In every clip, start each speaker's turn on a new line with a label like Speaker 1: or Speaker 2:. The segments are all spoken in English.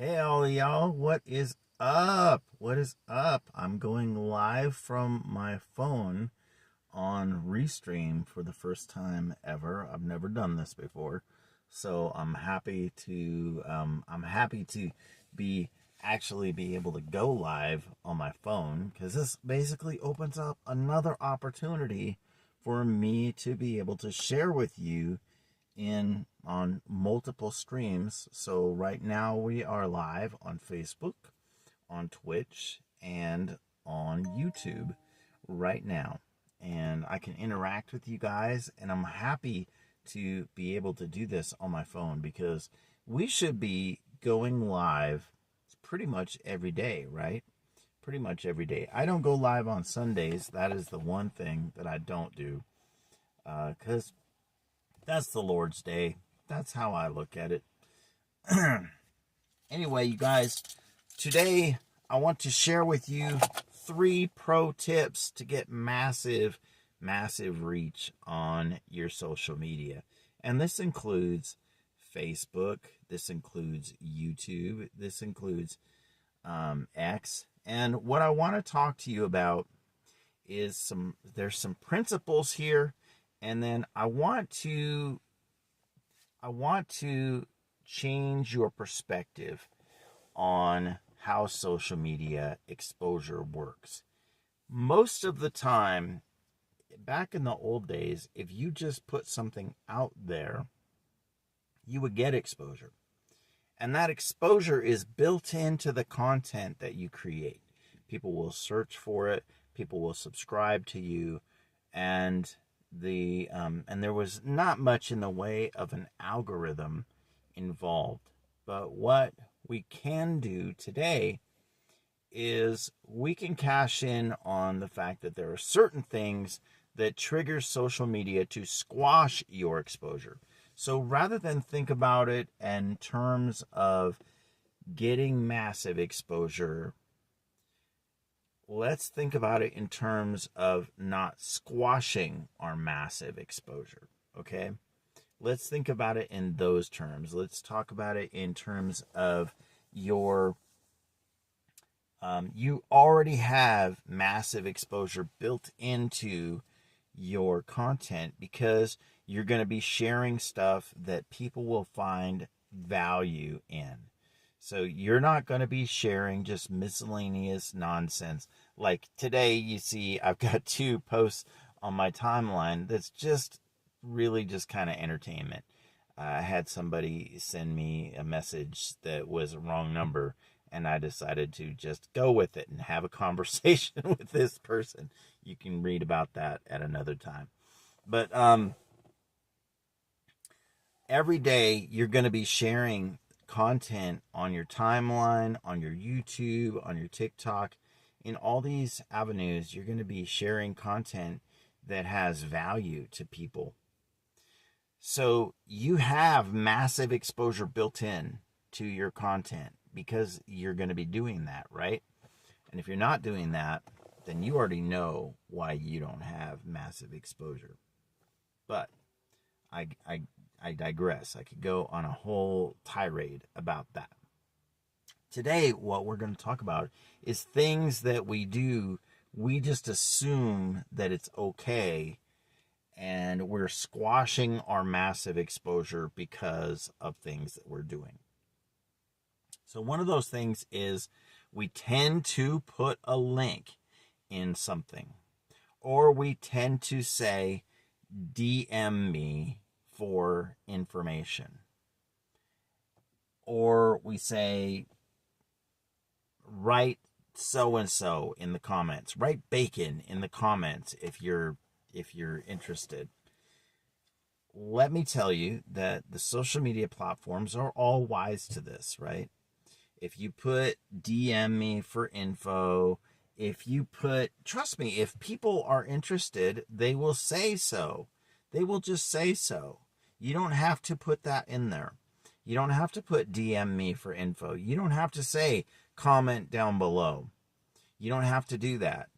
Speaker 1: Hey, all y'all, what is up? What is up? I'm going live from my phone on Restream for the first time ever. I've never done this before, so I'm happy to be be able to go live on my phone because this basically opens up another opportunity for me to be able to share with you in on multiple streams. So right now we are live on Facebook, on Twitch, and on YouTube right now. And I can interact with you guys, and I'm happy to be able to do this on my phone because we should be going live pretty much every day, right? Pretty much every day. I don't go live on Sundays. That is the one thing that I don't do because that's the Lord's Day. That's how I look at it. Anyway, you guys, today I want to share with you 3 pro tips to get massive reach on your social media. And this includes Facebook, this includes YouTube, this includes X. And what I want to talk to you about is there's some principles here, and then I want to change your perspective on how social media exposure works. Most of the time, back in the old days, if you just put something out there, you would get exposure. And that exposure is built into the content that you create. People will search for it, people will subscribe to you, and there was not much in the way of an algorithm involved. But what we can do today is we can cash in on the fact that there are certain things that trigger social media to squash your exposure. So rather than think about it in terms of getting massive exposure, let's think about it in terms of not squashing our massive exposure, okay? Let's think about it in those terms. Let's talk about it in terms of you already have massive exposure built into your content because you're going to be sharing stuff that people will find value in. So you're not going to be sharing just miscellaneous nonsense. Like today, you see, I've got 2 posts on my timeline that's just really just kind of entertainment. I had somebody send me a message that was a wrong number, and I decided to just go with it and have a conversation with this person. You can read about that at another time. But every day you're going to be sharing content on your timeline, on your YouTube, on your TikTok. In all these avenues, you're going to be sharing content that has value to people. So you have massive exposure built in to your content because you're going to be doing that, right? And if you're not doing that, then you already know why you don't have massive exposure. But I digress. I could go on a whole tirade about that. Today, what we're going to talk about is things that we do. We just assume that it's okay, and we're squashing our massive exposure because of things that we're doing. So one of those things is we tend to put a link in something, or we tend to say, DM me for information. Or we say, write so and so in the comments. Write bacon in the comments if you're interested. Let me tell you that the social media platforms are all wise to this, right? If you put DM me for info, trust me, if people are interested, they will say so. They will just say so. You don't have to put that in there. You don't have to put DM me for info. You don't have to say comment down below. You don't have to do that.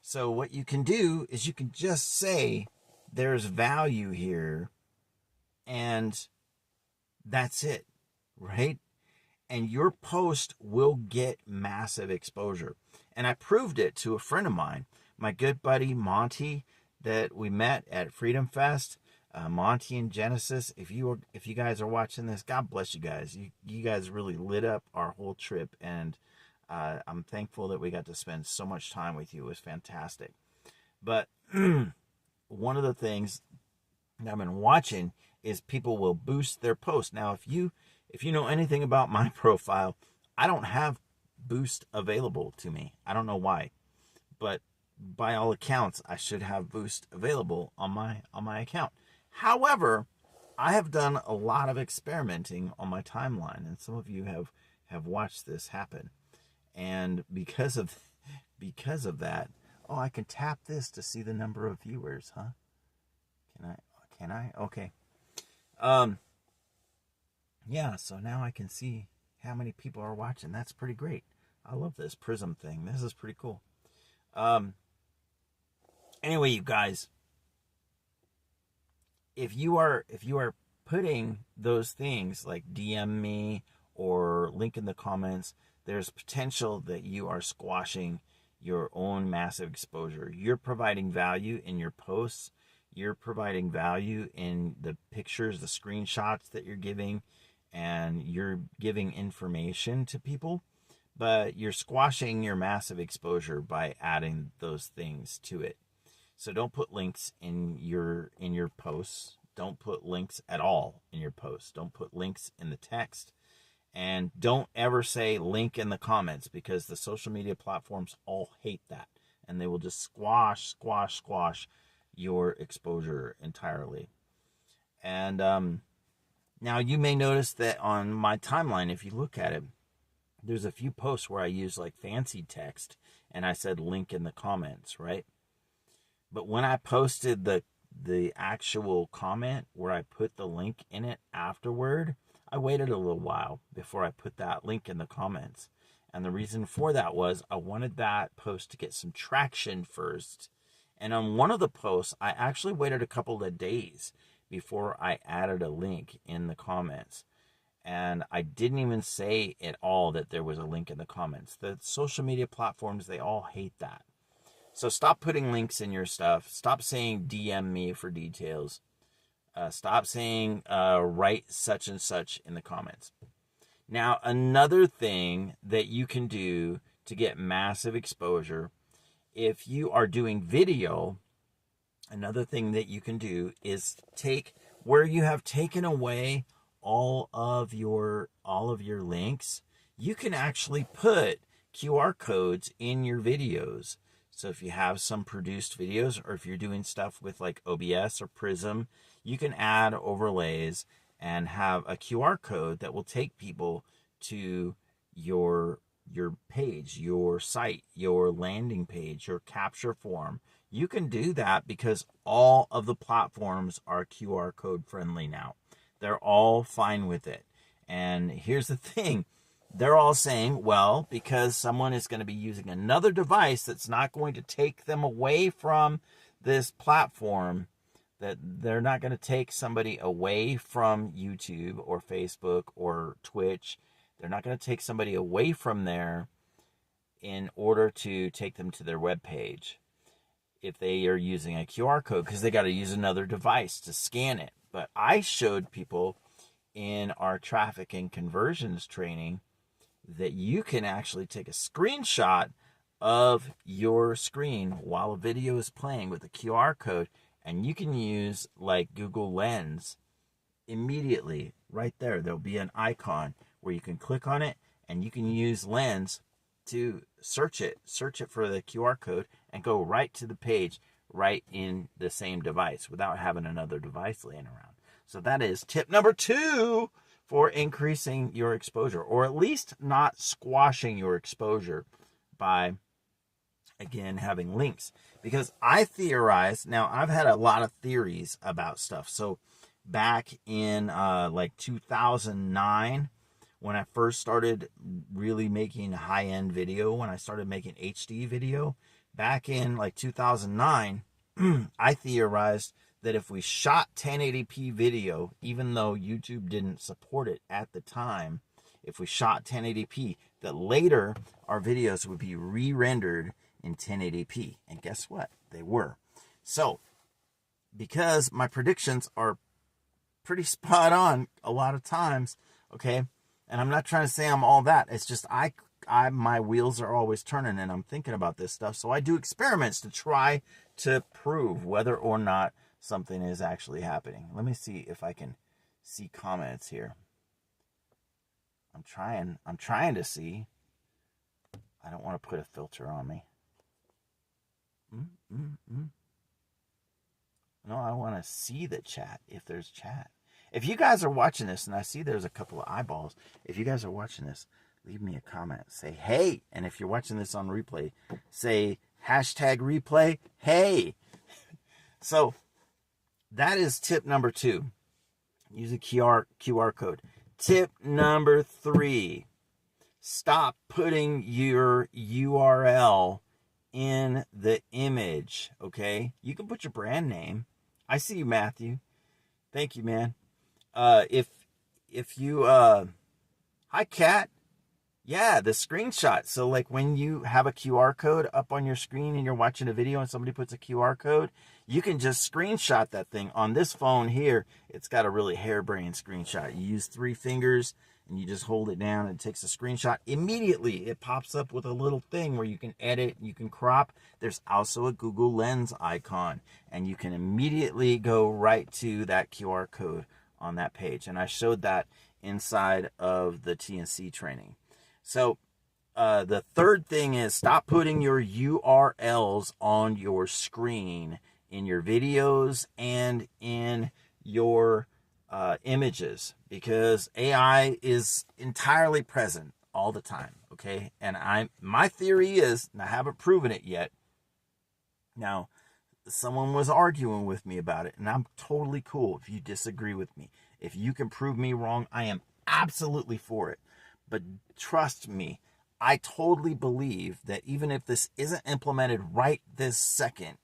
Speaker 1: So what you can do is you can just say there's value here, and that's it, right? and your post will get massive exposure. And I proved it to a friend of mine, my good buddy Monty, that we met at Freedom Fest. Monty and Genesis, if you guys are watching this, God bless you guys. You guys really lit up our whole trip, and I'm thankful that we got to spend so much time with you. It was fantastic. But one of the things that I've been watching is people will boost their post. Now, if you know anything about my profile, I don't have boost available to me. I don't know why, but by all accounts, I should have boost available on my account. However, I have done a lot of experimenting on my timeline, and some of you have watched this happen. And because of that, oh, I can tap this to see the number of viewers, huh? Can I? Okay. Yeah, so now I can see how many people are watching. That's pretty great. I love this Prism thing. This is pretty cool. Anyway, you guys, if you are putting those things like DM me or link in the comments, there's potential that you are squashing your own massive exposure. You're providing value in your posts. You're providing value in the pictures, the screenshots that you're giving, and you're giving information to people, but you're squashing your massive exposure by adding those things to it. So don't put links in your posts. Don't put links at all in your posts. Don't put links in the text. And don't ever say link in the comments, because the social media platforms all hate that. And they will just squash your exposure entirely. And now you may notice that on my timeline, if you look at it, there's a few posts where I use like fancy text and I said link in the comments, right? But when I posted the actual comment where I put the link in it afterward, I waited a little while before I put that link in the comments. And the reason for that was I wanted that post to get some traction first. And on one of the posts, I actually waited a couple of days before I added a link in the comments. And I didn't even say at all that there was a link in the comments. The social media platforms, they all hate that. So stop putting links in your stuff. Stop saying DM me for details. Stop saying write such and such in the comments. Now, another thing that you can do to get massive exposure, if you are doing video, another thing that you can do is take where you have taken away all of your links, you can actually put QR codes in your videos. So if you have some produced videos, or if you're doing stuff with like OBS or Prism, you can add overlays and have a QR code that will take people to your page, your site, your landing page, your capture form. You can do that because all of the platforms are QR code friendly now. They're all fine with it. And here's the thing. They're all saying, well, because someone is going to be using another device that's not going to take them away from this platform, that they're not going to take somebody away from YouTube or Facebook or Twitch. They're not going to take somebody away from there in order to take them to their web page if they are using a QR code, because they got to use another device to scan it. But I showed people in our traffic and conversions training that you can actually take a screenshot of your screen while a video is playing with a QR code, and you can use like Google Lens immediately right there. There'll be an icon where you can click on it, and you can use Lens to search it for the QR code and go right to the page right in the same device without having another device laying around. So that is tip number 2 for increasing your exposure, or at least not squashing your exposure by, again, having links. Because I theorize, now I've had a lot of theories about stuff. So back in like 2009, when I first started really making high-end video, when I started making HD video, back in like 2009, I theorized that if we shot 1080p video, even though YouTube didn't support it at the time, if we shot 1080p, that later our videos would be re-rendered in 1080p. And guess what? They were. So, because my predictions are pretty spot on a lot of times, okay? And I'm not trying to say I'm all that. It's just my wheels are always turning and I'm thinking about this stuff. So I do experiments to try to prove whether or not something is actually happening. Let me see if I can see comments here. I'm trying to see. I don't want to put a filter on me. No, I want to see the chat, if there's chat. If you guys are watching this, and I see there's a couple of eyeballs, if you guys are watching this, leave me a comment. Say, hey. And if you're watching this on replay, say hashtag replay, hey. So that is tip number 2. Use a QR code. Tip number 3. Stop putting your URL in the image, okay? You can put your brand name. I see you, Matthew. Thank you, man. If you, hi, Kat. Yeah, the screenshot. So, like, when you have a QR code up on your screen and you're watching a video and somebody puts a QR code, you can just screenshot that thing. On this phone here, it's got a really harebrained screenshot. You use 3 fingers and you just hold it down and it takes a screenshot. Immediately, it pops up with a little thing where you can edit, you can crop. There's also a Google Lens icon, and you can immediately go right to that QR code on that page. And I showed that inside of the TNC training. So the third thing is stop putting your URLs on your screen in your videos and in your images, because AI is entirely present all the time, okay? And my theory is, and I haven't proven it yet. Now, someone was arguing with me about it, and I'm totally cool if you disagree with me. If you can prove me wrong, I am absolutely for it. But trust me, I totally believe that even if this isn't implemented right this second,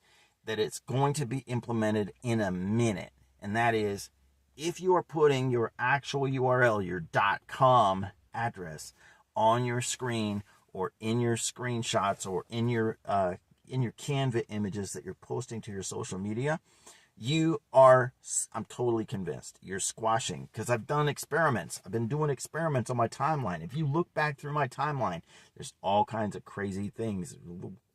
Speaker 1: that it's going to be implemented in a minute. And that is, if you are putting your actual URL, your .com address on your screen or in your screenshots or in your Canva images that you're posting to your social media, I'm totally convinced, you're squashing, because I've done experiments. I've been doing experiments on my timeline. If you look back through my timeline, there's all kinds of crazy things,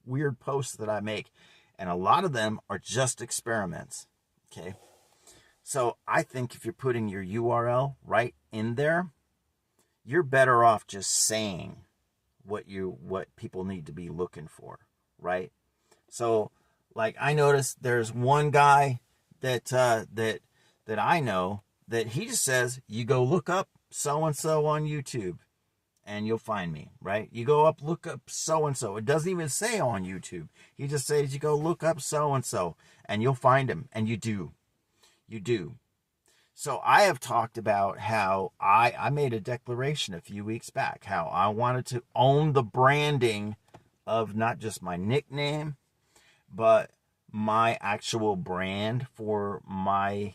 Speaker 1: weird posts that I make, and a lot of them are just experiments, okay? So I think if you're putting your URL right in there, you're better off just saying what people need to be looking for, right? So, like, I noticed there's one guy that I know that he just says, you go look up so-and-so on YouTube and you'll find me, right? You go up, look up so-and-so. It doesn't even say on YouTube. He just says, you go look up so-and-so and you'll find him. And you do. You do. So I have talked about how I made a declaration a few weeks back, how I wanted to own the branding of not just my nickname, but my actual brand for my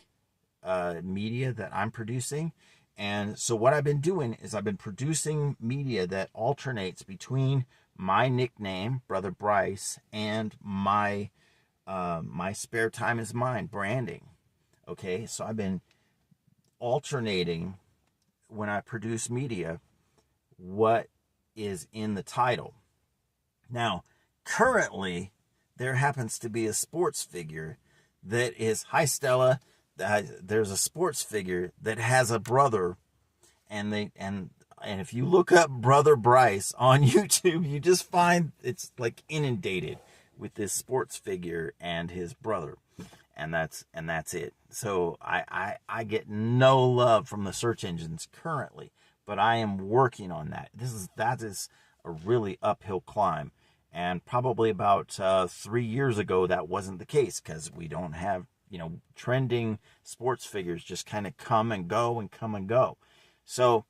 Speaker 1: media that I'm producing. And so what I've been doing is I've been producing media that alternates between my nickname, Brother Bryce, and my Spare Time Is Mine branding. Okay, so I've been alternating when I produce media what is in the title. Now, currently, there happens to be a sports figure that is, hi Stella, there's a sports figure that has a brother, and if you look up Brother Bryce on YouTube, you just find it's like inundated with this sports figure and his brother, and that's it. So I get no love from the search engines currently, but I am working on that. That is a really uphill climb. And probably about 3 years ago, that wasn't the case, because we don't have, trending sports figures just kind of come and go and come and go. So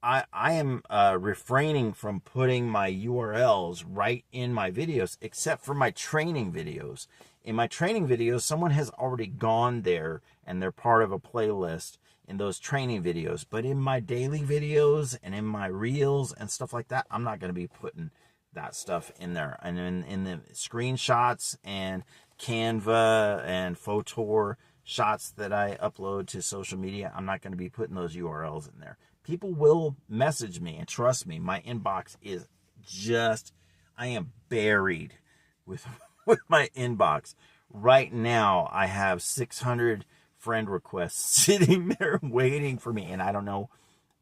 Speaker 1: I am refraining from putting my URLs right in my videos, except for my training videos. In my training videos, someone has already gone there and they're part of a playlist in those training videos. But in my daily videos and in my reels and stuff like that, I'm not going to be putting that stuff in there. And in the screenshots and Canva and Photor shots that I upload to social media, I'm not going to be putting those URLs in there. People will message me, and trust me, my inbox is just, I am buried with my inbox. Right now, I have 600 friend requests sitting there waiting for me. And I don't know,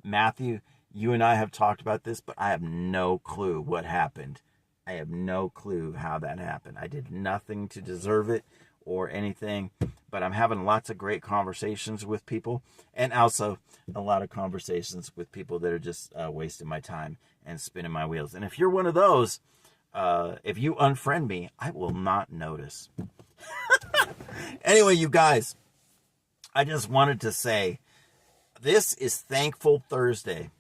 Speaker 1: Matthew, you and I have talked about this, but I have no clue what happened. I have no clue how that happened. I did nothing to deserve it or anything, but I'm having lots of great conversations with people, and also a lot of conversations with people that are just wasting my time and spinning my wheels. And if you're one of those, if you unfriend me, I will not notice. Anyway, you guys, I just wanted to say, this is Thankful Thursday.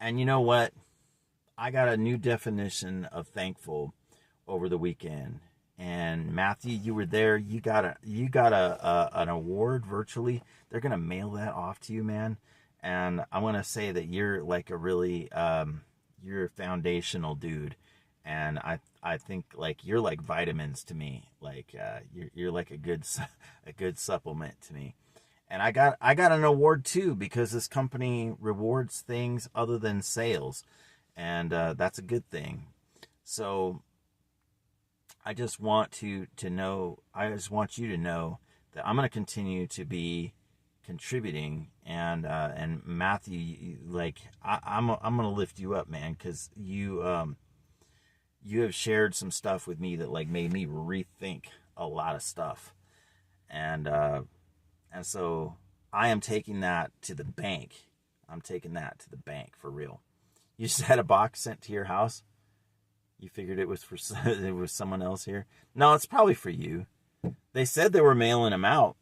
Speaker 1: And you know what? I got a new definition of thankful over the weekend. And Matthew, you were there. You got an award virtually. They're gonna mail that off to you, man. And I want to say that you're like a really you're a foundational dude. And I think like you're like vitamins to me. Like you're like a good supplement to me. And I got an award too, because this company rewards things other than sales, and that's a good thing. So I just want you to know that I'm going to continue to be contributing, and Matthew, like I'm going to lift you up, man, because you have shared some stuff with me that like made me rethink a lot of stuff, and so I am taking that to the bank. I'm taking that to the bank for real. You just had a box sent to your house. You figured it was for someone else here. No, it's probably for you. They said they were mailing them out.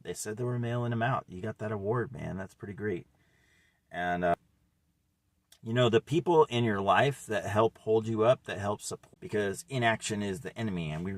Speaker 1: You got that award, man. That's pretty great. And you know, the people in your life that help hold you up, that help support, because inaction is the enemy, and we were